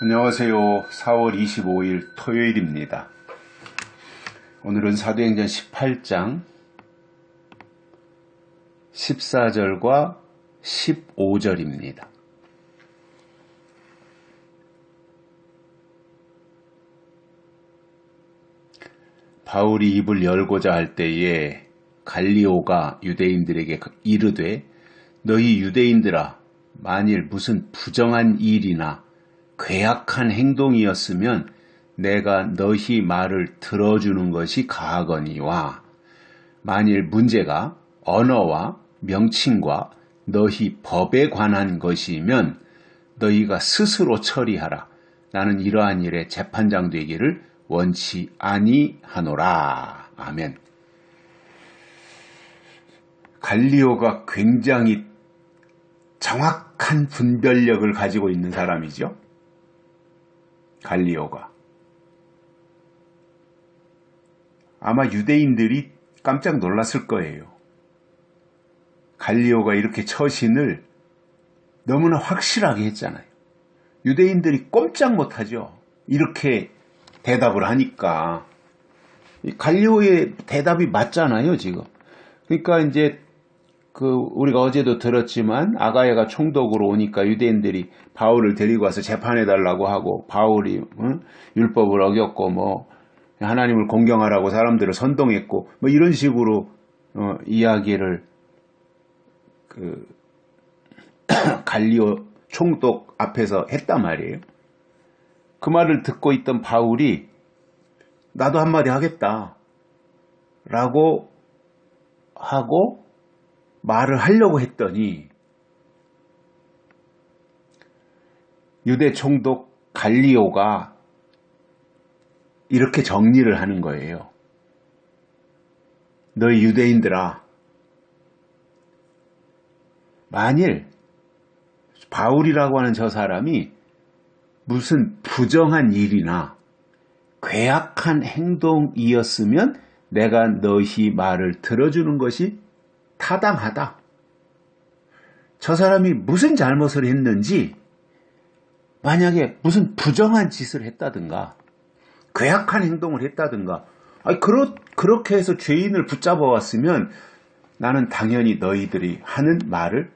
안녕하세요. 4월 25일 토요일입니다. 오늘은 사도행전 18장 14절과 15절입니다. 바울이 입을 열고자 할 때에 갈리오가 유대인들에게 이르되 너희 유대인들아 만일 무슨 부정한 일이나 괴악한 행동이었으면 내가 너희 말을 들어주는 것이 가하거니와 만일 문제가 언어와 명칭과 너희 법에 관한 것이면 너희가 스스로 처리하라. 나는 이러한 일에 재판장 되기를 원치 아니하노라. 아멘. 갈리오가 굉장히 정확한 분별력을 가지고 있는 사람이죠. 갈리오가. 아마 유대인들이 깜짝 놀랐을 거예요. 갈리오가 이렇게 처신을 너무나 확실하게 했잖아요. 유대인들이 꼼짝 못하죠. 이렇게 대답을 하니까. 갈리오의 대답이 맞잖아요, 지금. 그러니까 이제 우리가 어제도 들었지만 아가야가 총독으로 오니까 유대인들이 바울을 데리고 와서 재판해달라고 하고 바울이 율법을 어겼고 하나님을 공경하라고 사람들을 선동했고 이런 식으로 이야기를 갈리오 총독 앞에서 했단 말이에요. 그 말을 듣고 있던 바울이 나도 한마디 하겠다 라고 하고 말을 하려고 했더니 유대 총독 갈리오가 이렇게 정리를 하는 거예요. 너희 유대인들아, 만일 바울이라고 하는 저 사람이 무슨 부정한 일이나 괴악한 행동이었으면 내가 너희 말을 들어주는 것이 타당하다. 저 사람이 무슨 잘못을 했는지, 만약에 무슨 부정한 짓을 했다든가 괴악한 행동을 했다든가 그렇게 해서 죄인을 붙잡아 왔으면 나는 당연히 너희들이 하는 말을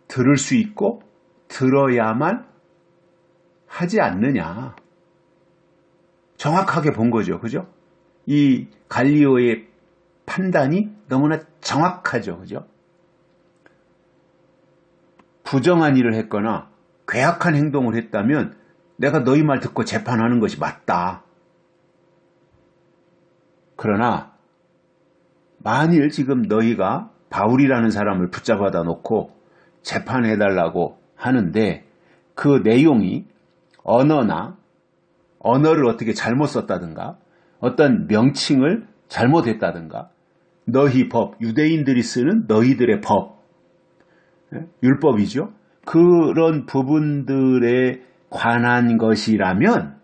들을 수 있고 들어야만 하지 않느냐. 정확하게 본 거죠. 그죠? 이 갈리오의 판단이 너무나 정확하죠. 그죠? 부정한 일을 했거나 괴악한 행동을 했다면 내가 너희 말 듣고 재판하는 것이 맞다. 그러나 만일 지금 너희가 바울이라는 사람을 붙잡아다 놓고 재판해달라고 하는데 그 내용이 언어를 어떻게 잘못 썼다든가 어떤 명칭을 잘못했다든가 너희 법, 유대인들이 쓰는 너희들의 법, 율법이죠. 그런 부분들에 관한 것이라면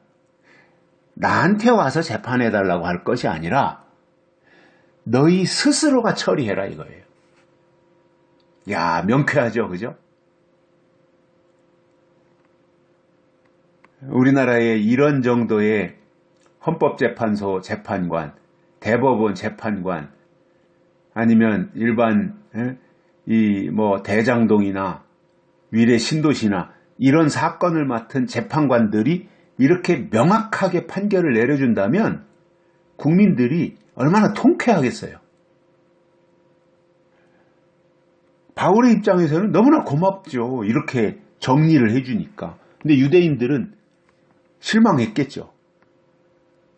나한테 와서 재판해달라고 할 것이 아니라 너희 스스로가 처리해라 이거예요. 야, 명쾌하죠. 그죠? 우리나라에 이런 정도의 헌법재판소 재판관, 대법원 재판관, 아니면 일반 대장동이나 위례 신도시나 이런 사건을 맡은 재판관들이 이렇게 명확하게 판결을 내려준다면 국민들이 얼마나 통쾌하겠어요. 바울의 입장에서는 너무나 고맙죠. 이렇게 정리를 해주니까. 근데 유대인들은 실망했겠죠.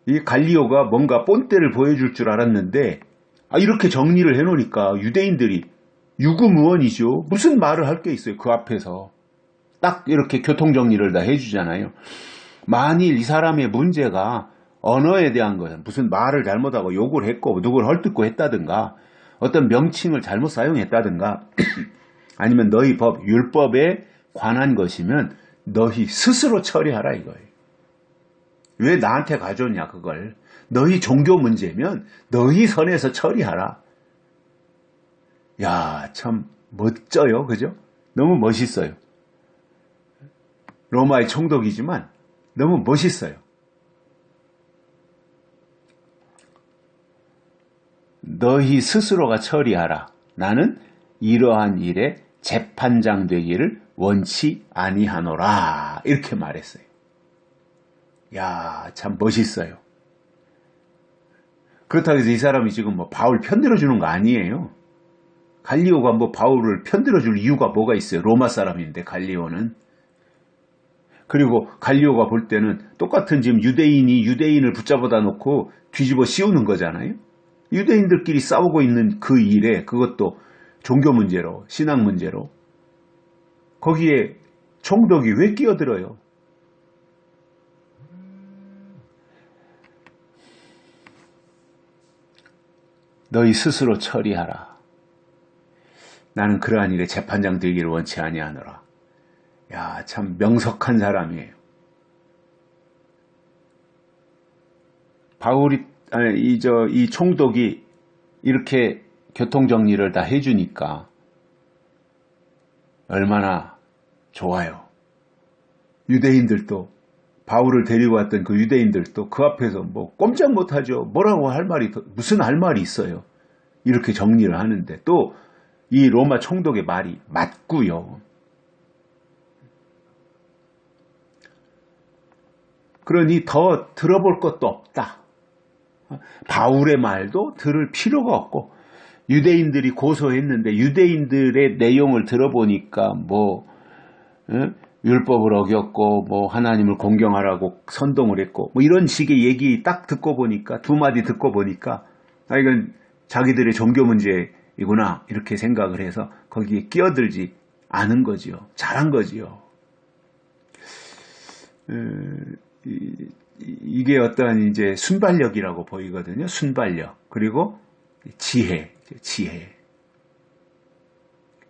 이 갈리오가 뭔가 본때를 보여줄 줄 알았는데 이렇게 정리를 해놓으니까 유대인들이 유구무원이죠. 무슨 말을 할 게 있어요. 그 앞에서. 딱 이렇게 교통정리를 다 해주잖아요. 만일 이 사람의 문제가 언어에 대한 거야. 무슨 말을 잘못하고 욕을 했고 누구를 헐뜯고 했다든가 어떤 명칭을 잘못 사용했다든가 아니면 너희 법, 율법에 관한 것이면 너희 스스로 처리하라 이거예요. 왜 나한테 가져오냐 그걸. 너희 종교 문제면 너희 선에서 처리하라. 야, 참 멋져요. 그죠? 너무 멋있어요. 로마의 총독이지만 너무 멋있어요. 너희 스스로가 처리하라. 나는 이러한 일에 재판장 되기를 원치 아니하노라. 이렇게 말했어요. 야, 참 멋있어요. 그렇다고 해서 이 사람이 지금 뭐 바울 편들어주는 거 아니에요. 갈리오가 뭐 바울을 편들어줄 이유가 뭐가 있어요. 로마 사람인데 갈리오는. 그리고 갈리오가 볼 때는 똑같은 지금 유대인이 유대인을 붙잡아다 놓고 뒤집어 씌우는 거잖아요. 유대인들끼리 싸우고 있는 그 일에, 그것도 종교 문제로, 신앙 문제로, 거기에 총독이 왜 끼어들어요? 너희 스스로 처리하라. 나는 그러한 일에 재판장 되기를 원치 아니하노라. 야, 참 명석한 사람이에요. 바울이, 이 총독이 이렇게 교통정리를 다 해주니까 얼마나 좋아요. 유대인들도, 바울을 데리고 왔던 그 유대인들도 그 앞에서 뭐 꼼짝 못하죠. 뭐라고 할 말이, 무슨 할 말이 있어요. 이렇게 정리를 하는데 또 이 로마 총독의 말이 맞고요. 그러니 더 들어볼 것도 없다. 바울의 말도 들을 필요가 없고, 유대인들이 고소했는데 유대인들의 내용을 들어보니까 뭐 율법을 어겼고 뭐 하나님을 공경하라고 선동을 했고 뭐 이런 식의 얘기 딱 듣고 보니까, 두 마디 듣고 보니까 이건 자기들의 종교 문제이구나 이렇게 생각을 해서 거기에 끼어들지 않은 거지요. 잘한 거지요. 이게 어떤 이제 순발력이라고 보이거든요. 순발력. 그리고 지혜.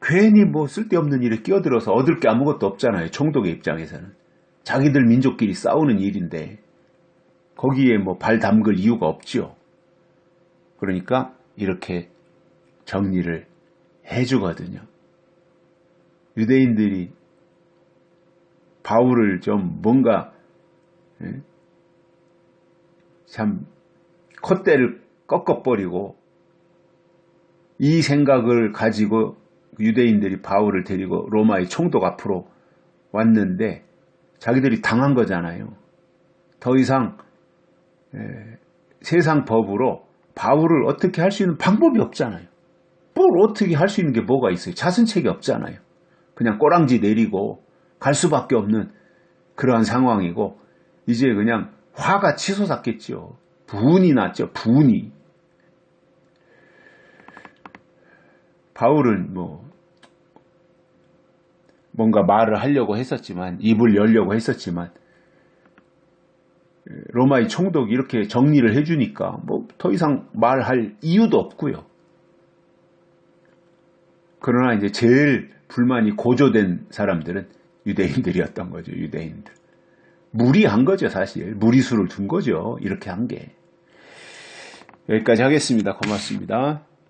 괜히 뭐 쓸데없는 일에 끼어들어서 얻을 게 아무것도 없잖아요. 총독의 입장에서는. 자기들 민족끼리 싸우는 일인데 거기에 뭐 발 담글 이유가 없죠. 그러니까 이렇게 정리를 해주거든요. 유대인들이 바울을 좀 뭔가 참 콧대를 꺾어버리고, 이 생각을 가지고 유대인들이 바울을 데리고 로마의 총독 앞으로 왔는데 자기들이 당한 거잖아요. 더 이상 세상 법으로 바울을 어떻게 할 수 있는 방법이 없잖아요. 뭘 어떻게 할 수 있는 게 뭐가 있어요. 자선책이 없잖아요. 그냥 꼬랑지 내리고 갈 수밖에 없는 그러한 상황이고, 이제 그냥 화가 치솟았겠죠. 분이 났죠. 분이. 바울은 뭔가 말을 하려고 했었지만, 입을 열려고 했었지만, 로마의 총독이 이렇게 정리를 해주니까 뭐 더 이상 말할 이유도 없고요. 그러나 이제 제일 불만이 고조된 사람들은 유대인들이었던 거죠. 유대인들. 무리한 거죠, 사실. 무리수를 둔 거죠. 이렇게 한 게. 여기까지 하겠습니다. 고맙습니다.